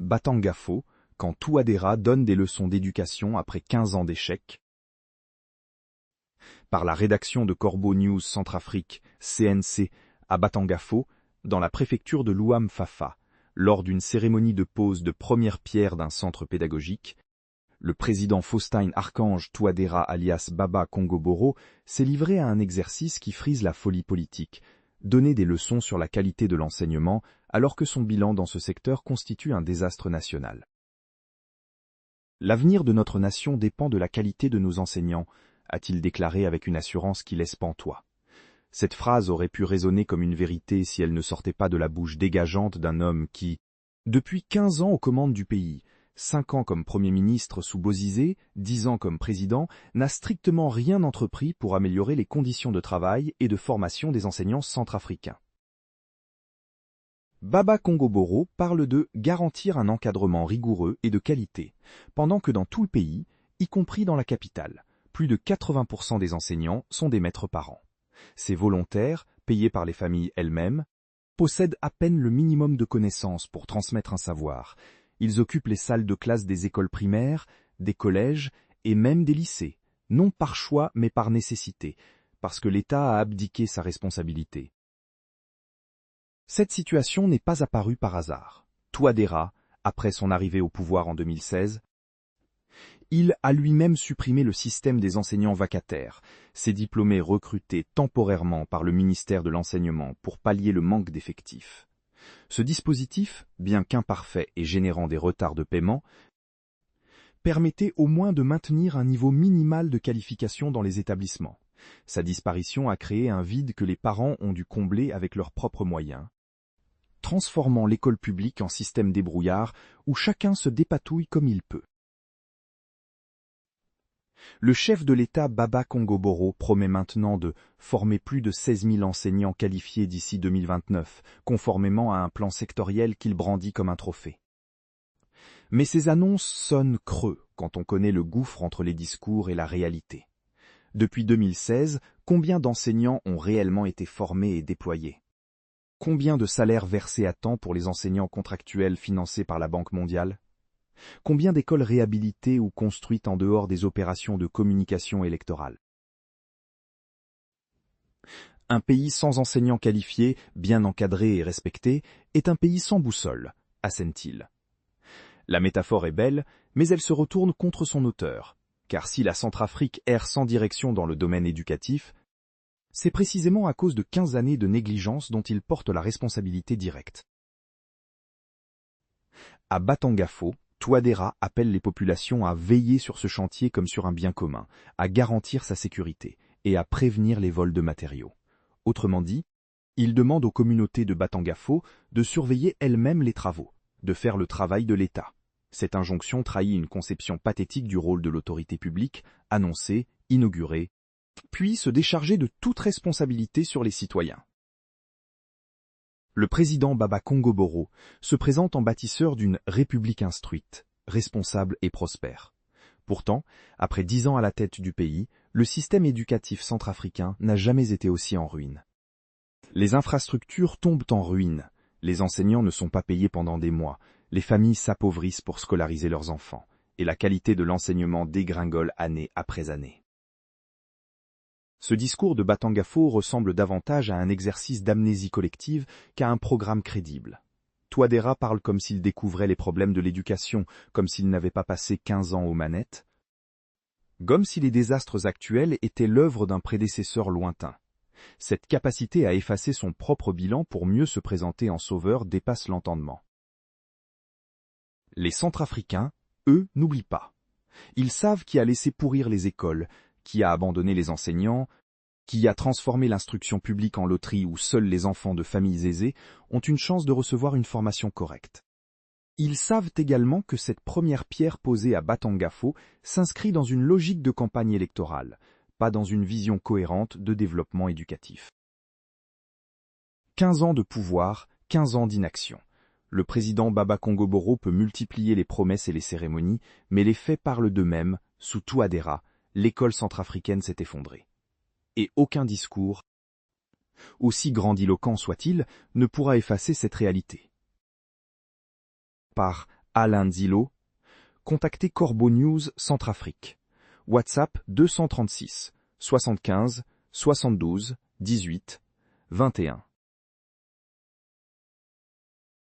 Batangafo, quand Touadéra donne des leçons d'éducation après 15 ans d'échec. Par la rédaction de Corbeau News Centrafrique, CNC, à Batangafo, dans la préfecture de l'Ouham-Fafa, lors d'une cérémonie de pose de première pierre d'un centre pédagogique, le président Faustin Archange Touadéra alias Baba Congo-Boro s'est livré à un exercice qui frise la folie politique, donner des leçons sur la qualité de l'enseignement alors que son bilan dans ce secteur constitue un désastre national. L'avenir de notre nation dépend de la qualité de nos enseignants, a-t-il déclaré avec une assurance qui laisse pantois. Cette phrase aurait pu résonner comme une vérité si elle ne sortait pas de la bouche dégageante d'un homme qui, depuis 15 ans aux commandes du pays, 5 ans comme Premier ministre sous Bozizé, 10 ans comme président, n'a strictement rien entrepris pour améliorer les conditions de travail et de formation des enseignants centrafricains. Baba Congo-Boro parle de garantir un encadrement rigoureux et de qualité, pendant que dans tout le pays, y compris dans la capitale, plus de 80% des enseignants sont des maîtres parents. Ces volontaires, payés par les familles elles-mêmes, possèdent à peine le minimum de connaissances pour transmettre un savoir. Ils occupent les salles de classe des écoles primaires, des collèges et même des lycées, non par choix mais par nécessité, parce que l'État a abdiqué sa responsabilité. Cette situation n'est pas apparue par hasard. Touadéra, après son arrivée au pouvoir en 2016, il a lui-même supprimé le système des enseignants vacataires, ces diplômés recrutés temporairement par le ministère de l'Enseignement pour pallier le manque d'effectifs. Ce dispositif, bien qu'imparfait et générant des retards de paiement, permettait au moins de maintenir un niveau minimal de qualification dans les établissements. Sa disparition a créé un vide que les parents ont dû combler avec leurs propres moyens, transformant l'école publique en système débrouillard où chacun se dépatouille comme il peut. Le chef de l'État Baba Congo-Boro promet maintenant de former plus de 16 000 enseignants qualifiés d'ici 2029, conformément à un plan sectoriel qu'il brandit comme un trophée. Mais ces annonces sonnent creux quand on connaît le gouffre entre les discours et la réalité. Depuis 2016, combien d'enseignants ont réellement été formés et déployés? Combien de salaires versés à temps pour les enseignants contractuels financés par la Banque mondiale? Combien d'écoles réhabilitées ou construites en dehors des opérations de communication électorale? Un pays sans enseignants qualifiés, bien encadrés et respectés, est un pays sans boussole, assène-t-il. La métaphore est belle, mais elle se retourne contre son auteur, car si la Centrafrique erre sans direction dans le domaine éducatif, c'est précisément à cause de 15 années de négligence dont il porte la responsabilité directe. À Batangafo, Touadéra appelle les populations à veiller sur ce chantier comme sur un bien commun, à garantir sa sécurité et à prévenir les vols de matériaux. Autrement dit, il demande aux communautés de Batangafo de surveiller elles-mêmes les travaux, de faire le travail de l'État. Cette injonction trahit une conception pathétique du rôle de l'autorité publique, annoncée, inaugurée, puis se décharger de toute responsabilité sur les citoyens. Le président Baba Congo-Boro se présente en bâtisseur d'une république instruite, responsable et prospère. Pourtant, après 10 ans à la tête du pays, le système éducatif centrafricain n'a jamais été aussi en ruine. Les infrastructures tombent en ruine, les enseignants ne sont pas payés pendant des mois, les familles s'appauvrissent pour scolariser leurs enfants, et la qualité de l'enseignement dégringole année après année. Ce discours de Batangafo ressemble davantage à un exercice d'amnésie collective qu'à un programme crédible. Touadéra parle comme s'il découvrait les problèmes de l'éducation, comme s'il n'avait pas passé 15 ans aux manettes, comme si les désastres actuels étaient l'œuvre d'un prédécesseur lointain. Cette capacité à effacer son propre bilan pour mieux se présenter en sauveur dépasse l'entendement. Les Centrafricains, eux, n'oublient pas. Ils savent qui a laissé pourrir les écoles, qui a abandonné les enseignants, qui a transformé l'instruction publique en loterie où seuls les enfants de familles aisées ont une chance de recevoir une formation correcte. Ils savent également que cette première pierre posée à Batangafo s'inscrit dans une logique de campagne électorale, pas dans une vision cohérente de développement éducatif. 15 ans de pouvoir, 15 ans d'inaction. Le président Baba Congo-Boro peut multiplier les promesses et les cérémonies, mais les faits parlent d'eux-mêmes. Sous Touadéra, l'école centrafricaine s'est effondrée. Et aucun discours, aussi grandiloquent soit-il, ne pourra effacer cette réalité. Par Alain Zilo. Contactez Corbeau News Centrafrique. WhatsApp 236 75 72 18 21.